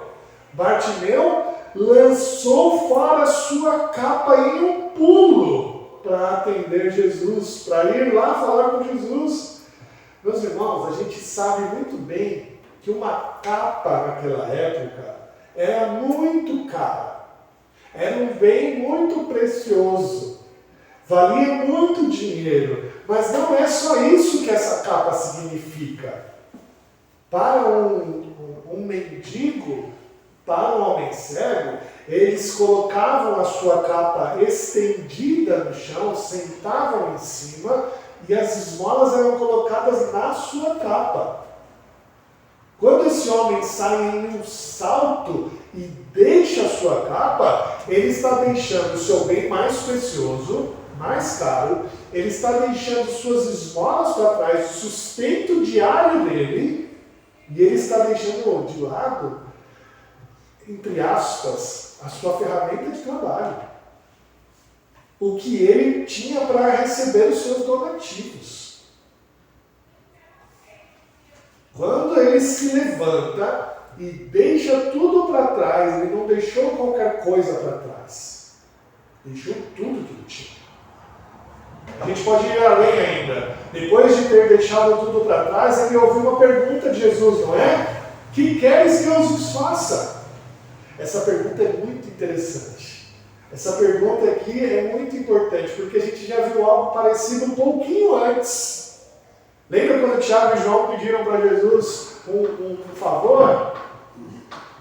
lançou fora a sua capa em um pulo para atender Jesus, para ir lá falar com Jesus. Meus irmãos, a gente sabe muito bem que uma capa naquela época era muito cara, era um bem muito precioso, valia muito dinheiro, mas não é só isso que essa capa significa. Para um mendigo, para um homem cego, eles colocavam a sua capa estendida no chão, sentavam em cima e as esmolas eram colocadas na sua capa. Quando esse homem sai em um salto e deixa a sua capa, ele está deixando o seu bem mais precioso, mais caro, ele está deixando suas esmolas para trás, o sustento diário dele, e ele está deixando de lado, entre aspas, a sua ferramenta de trabalho. O que ele tinha para receber os seus donativos. Quando ele se levanta e deixa tudo para trás, ele não deixou qualquer coisa para trás. Deixou tudo que ele tinha. A gente pode ir além ainda. Depois de ter deixado tudo para trás, ele ouviu uma pergunta de Jesus, não é? Que queres que eu vos faça? Essa pergunta é muito interessante. Essa pergunta aqui é muito importante, porque a gente já viu algo parecido um pouquinho antes. Lembra quando Tiago e João pediram para Jesus um favor?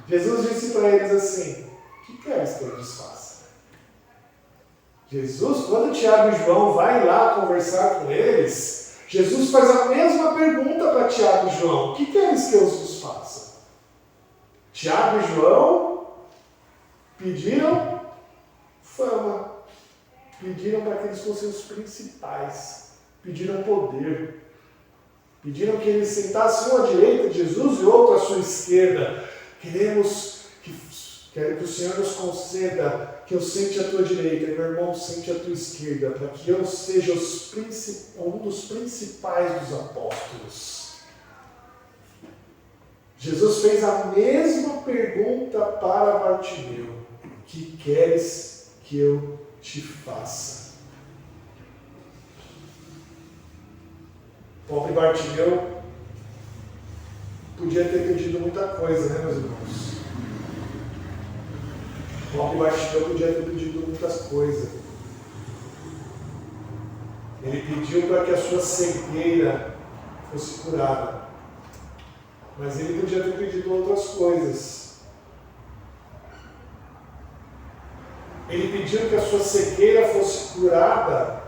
Jesus disse para eles assim: o que queres que eu vos faça? Jesus, quando Tiago e João vai lá conversar com eles, Jesus faz a mesma pergunta para Tiago e João: o que queres que eu vos faça? Tiago e João pediram fama, pediram para que eles fossem os principais, pediram poder, pediram que eles sentassem um à direita de Jesus e outro à sua esquerda. Quero que o Senhor nos conceda que eu sente à tua direita e meu irmão sente à tua esquerda, para que eu seja um dos principais dos apóstolos. Jesus fez a mesma pergunta para Bartimeu: o que queres que eu te faça? Pobre Bartimeu podia ter pedido muita coisa, né, meus irmãos? Pobre Bartimeu podia ter pedido muitas coisas. Ele pediu para que a sua cegueira fosse curada. Mas ele podia ter pedido outras coisas. Ele pediu que a sua cegueira fosse curada.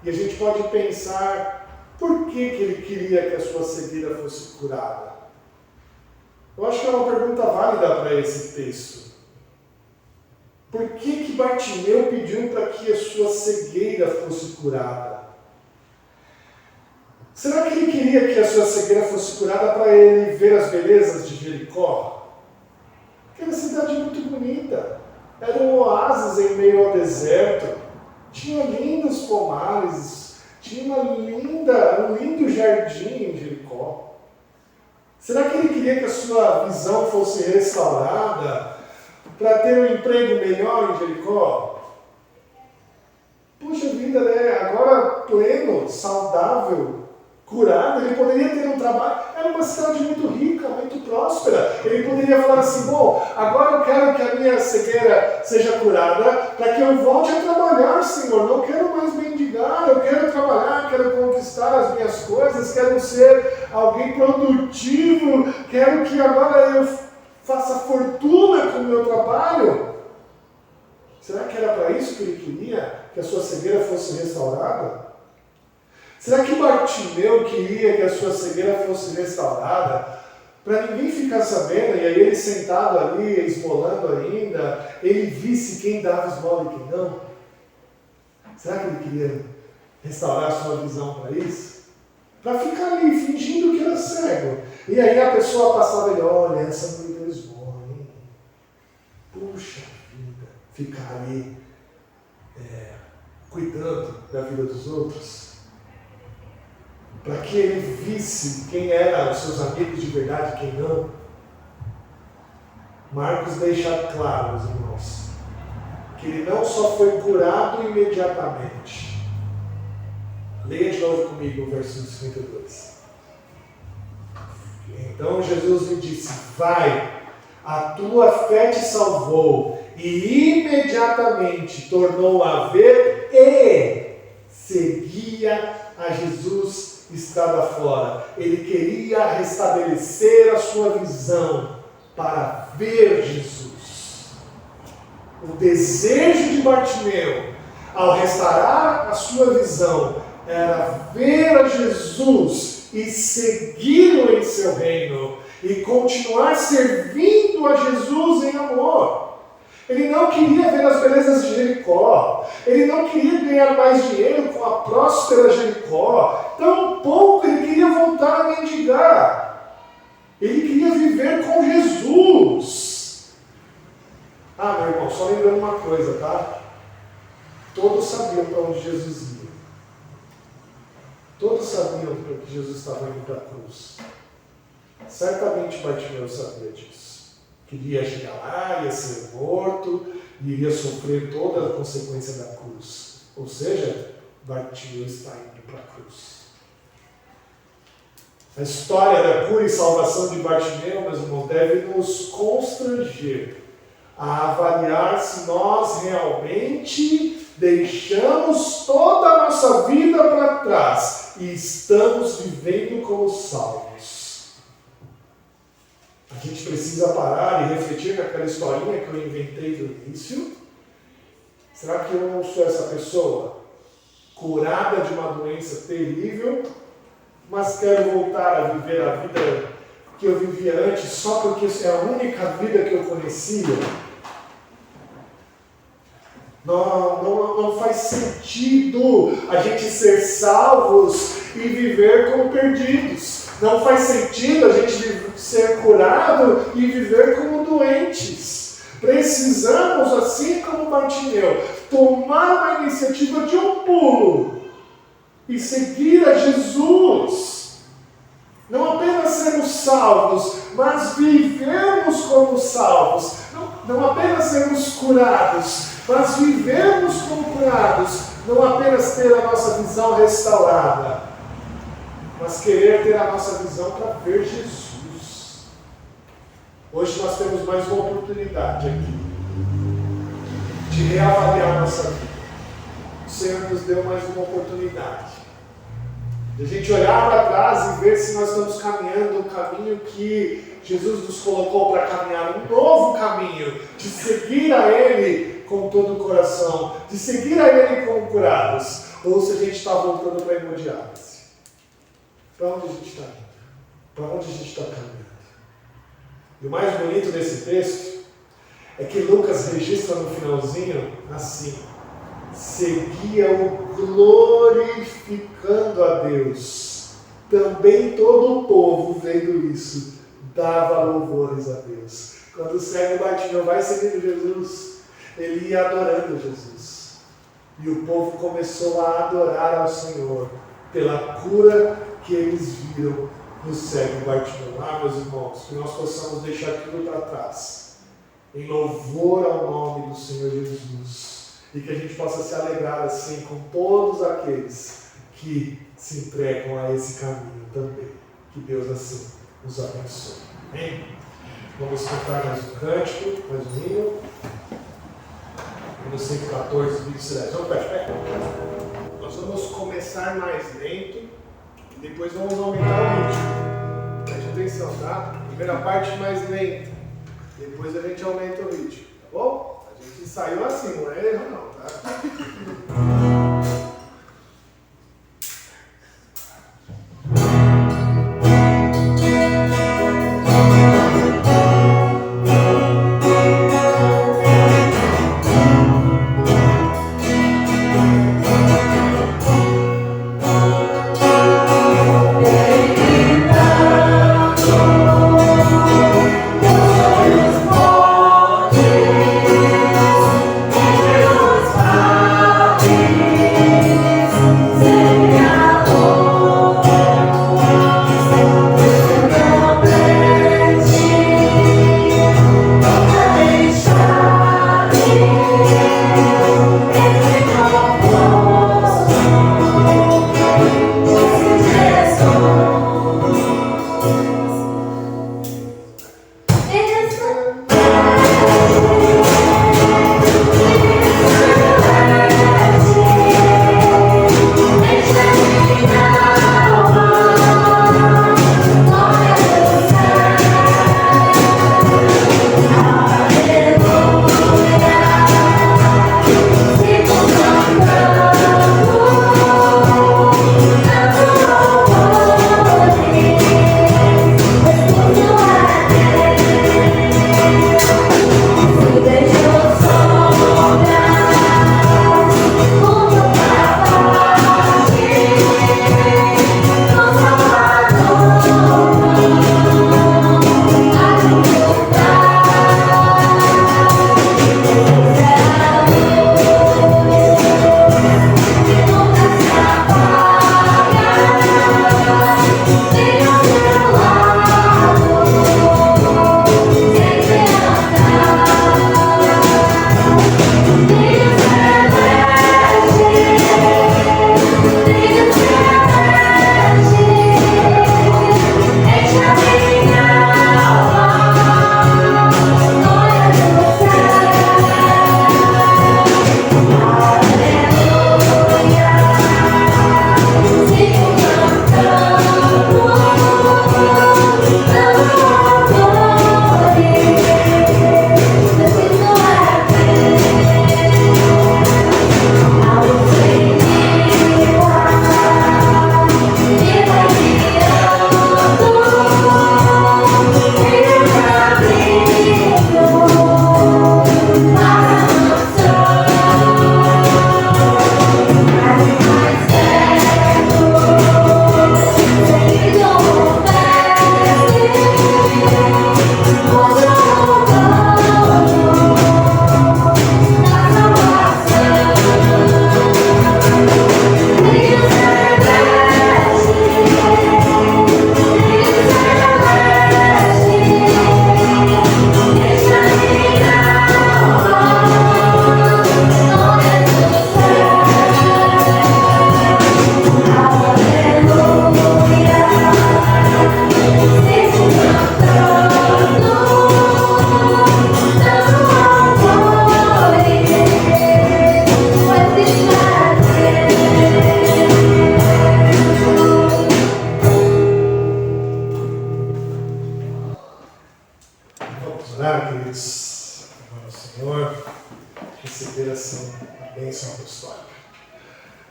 E a gente pode pensar, por que ele queria que a sua cegueira fosse curada? Eu acho que é uma pergunta válida para esse texto. Por que Bartimeu pediu para que a sua cegueira fosse curada? Será que ele queria que a sua cegueira fosse curada para ele ver as belezas de Jericó? Porque era uma cidade muito bonita. Era um oásis em meio ao deserto. Tinha lindos pomares. Tinha um lindo jardim em Jericó. Será que ele queria que a sua visão fosse restaurada para ter um emprego melhor em Jericó? Puxa vida, né? Agora pleno, saudável, curado, ele poderia ter um trabalho. Era uma cidade muito rica, muito próspera. Ele poderia falar assim: bom, agora eu quero que a minha cegueira seja curada para que eu volte a trabalhar, Senhor. Não quero mais mendigar, eu quero trabalhar, quero conquistar as minhas coisas, quero ser alguém produtivo, quero que agora eu faça fortuna com o meu trabalho. Será que era para isso que ele queria? Que a sua cegueira fosse restaurada? Será que Bartimeu queria que a sua cegueira fosse restaurada para ninguém ficar sabendo, e aí ele sentado ali, esmolando ainda, ele visse quem dava esmola e quem não? Será que ele queria restaurar a sua visão para isso? Para ficar ali fingindo que era cego. E aí a pessoa passava e olha, essa não me deu esmola, hein? Puxa vida, ficar ali cuidando da vida dos outros. Para que ele visse quem eram os seus amigos de verdade e quem não. Marcos deixa claro, meus irmãos, que ele não só foi curado imediatamente. Leia de novo comigo o versículo 52. Então Jesus lhe disse: vai, a tua fé te salvou. E imediatamente tornou a ver e seguia a Jesus estrada fora. Ele queria restabelecer a sua visão para ver Jesus. O desejo de Bartimeu, ao restaurar a sua visão, era ver a Jesus e segui-lo em seu reino e continuar servindo a Jesus em amor. Ele não queria ver as belezas de Jericó. Ele não queria ganhar mais dinheiro com a próspera Jericó. Tampouco ele queria voltar a mendigar. Ele queria viver com Jesus. Ah, meu irmão, só lembrando uma coisa, tá? Todos sabiam para onde Jesus ia. Todos sabiam que Jesus estava indo para a cruz. Certamente Bartimeu sabia disso. Que iria chegar lá, ia ser morto, e iria sofrer toda a consequência da cruz. Ou seja, Bartimeu está indo para a cruz. A história da cura e salvação de Bartimeu, meus irmãos, deve nos constranger a avaliar se nós realmente deixamos toda a nossa vida para trás e estamos vivendo como salvos. A gente precisa parar e refletir naquela historinha que eu inventei do início. Será que eu não sou essa pessoa curada de uma doença terrível, mas quero voltar a viver a vida que eu vivia antes só porque essa é a única vida que eu conhecia? Não faz sentido a gente ser salvos e viver como perdidos. Não faz sentido a gente ser curado e viver como doentes. Precisamos, assim como Bartimeu, tomar uma iniciativa de um pulo e seguir a Jesus. Não apenas sermos salvos, mas vivermos como salvos. Não apenas sermos curados, mas vivermos como curados. Não apenas ter a nossa visão restaurada, mas querer ter a nossa visão para ver Jesus. Hoje nós temos mais uma oportunidade aqui de reavaliar nossa vida. O Senhor nos deu mais uma oportunidade de a gente olhar para trás e ver se nós estamos caminhando um caminho que Jesus nos colocou para caminhar, um novo caminho, de seguir a Ele com todo o coração, de seguir a Ele como curados, ou se a gente está voltando para a hemodiálise. Para onde a gente está indo? Para onde a gente está caminhando? E o mais bonito desse texto é que Lucas registra no finalzinho assim: seguia-o glorificando a Deus. Também todo o povo, vendo isso, dava louvores a Deus. Quando o cego Bartimeu vai seguindo Jesus, ele ia adorando Jesus. E o povo começou a adorar ao Senhor pela cura que eles viram no cego Bartimeu. Ah, meus irmãos, que nós possamos deixar tudo para trás, em louvor ao nome do Senhor Jesus. E que a gente possa se alegrar assim com todos aqueles que se entregam a esse caminho também. Que Deus assim nos abençoe. Amém? Vamos cantar mais um cântico, mais um hino. No 114, 27. Vamos ficar de pé? Nós vamos começar mais lento e depois vamos aumentar o ritmo. Preste atenção, tá? Primeira parte mais lenta. Depois a gente aumenta o ritmo, tá bom? A gente saiu assim, não é erro não, tá? Deus, Pai.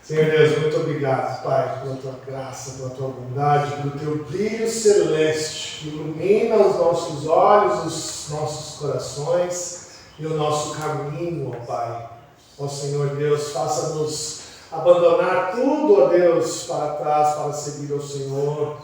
Senhor Deus, muito obrigado, Pai, pela tua graça, pela tua bondade, pelo teu brilho celeste que ilumina os nossos olhos, os nossos corações e o nosso caminho, ó Pai. Ó Senhor Deus, faça-nos abandonar tudo, ó Deus, para trás, para seguir ao Senhor.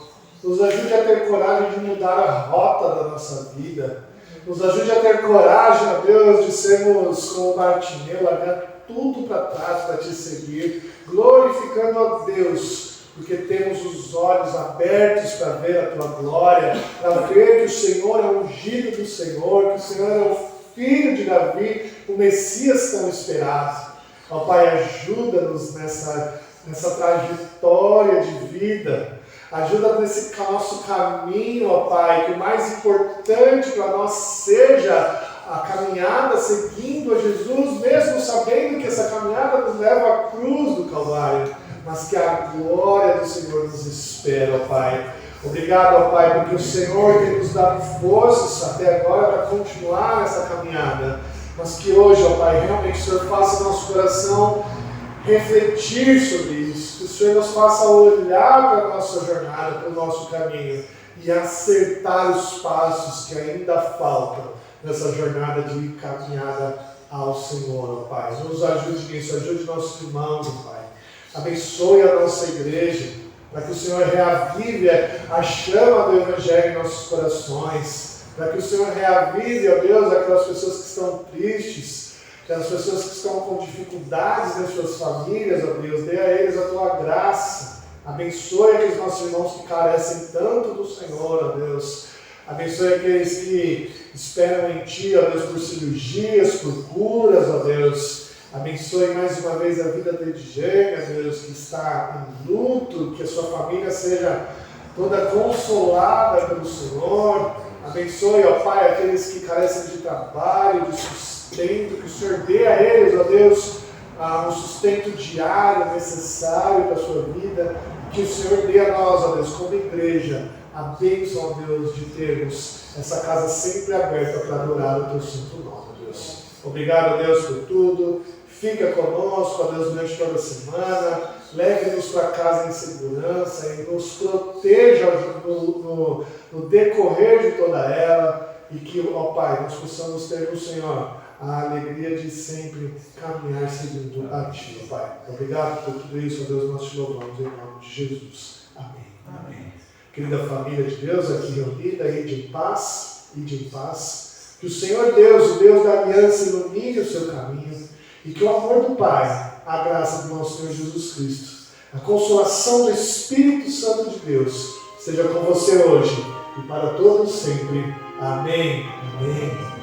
Nos ajude a ter coragem de mudar a rota da nossa vida. Nos ajude a ter coragem, ó Deus, de sermos como Bartimeu, largar tudo para trás para te seguir, glorificando a Deus, porque temos os olhos abertos para ver a tua glória, para ver que o Senhor é o ungido do Senhor, que o Senhor é o filho de Davi, o Messias tão esperado. Ó Pai, ajuda-nos nessa trajetória de vida. Ajuda nesse nosso caminho, ó Pai, que o mais importante para nós seja a caminhada seguindo a Jesus, mesmo sabendo que essa caminhada nos leva à cruz do Calvário, mas que a glória do Senhor nos espera, ó Pai. Obrigado, ó Pai, porque o Senhor tem nos dado forças até agora para continuar essa caminhada, mas que hoje, ó Pai, realmente o Senhor faça nosso coração refletir sobre isso, que o Senhor nos faça olhar para a nossa jornada, para o nosso caminho e acertar os passos que ainda faltam nessa jornada de caminhada ao Senhor, ó Pai. Nos ajude nisso, ajude nossos irmãos, ó Pai. Abençoe a nossa igreja, para que o Senhor reavive a chama do Evangelho em nossos corações, para que o Senhor reavive, ó Deus, aquelas pessoas que estão tristes, aquelas pessoas que estão com dificuldades nas suas famílias, ó Deus, dê a eles a tua graça. Abençoe aqueles nossos irmãos que carecem tanto do Senhor, ó Deus. Abençoe aqueles que esperam em Ti, ó Deus, por cirurgias, por curas, ó Deus. Abençoe mais uma vez a vida da Edgênia, Deus, que está em luto, que a sua família seja toda consolada pelo Senhor. Abençoe, ó Pai, aqueles que carecem de trabalho, de sustento, que o Senhor dê a eles, ó Deus, um sustento diário necessário para a sua vida. Que o Senhor dê a nós, ó Deus, como igreja, a bênção, ó Deus, de termos essa casa sempre aberta para adorar o Teu santo nome, Deus. Obrigado, Deus, por tudo. Fica conosco, ó Deus, durante toda a semana. Leve-nos para casa em segurança e nos proteja no decorrer de toda ela. E que, ó Pai, nós possamos ter no Senhor a alegria de sempre caminhar seguindo a Ti, ó Pai. Obrigado por tudo isso, ó Deus, nós te louvamos em nome de Jesus. Amém. Amém. Querida família de Deus aqui reunida, ide em paz, ide em paz. Que o Senhor Deus, o Deus da aliança, ilumine o seu caminho e que o amor do Pai, a graça do nosso Senhor Jesus Cristo, a consolação do Espírito Santo de Deus, esteja com você hoje e para todos sempre. Amém. Amém.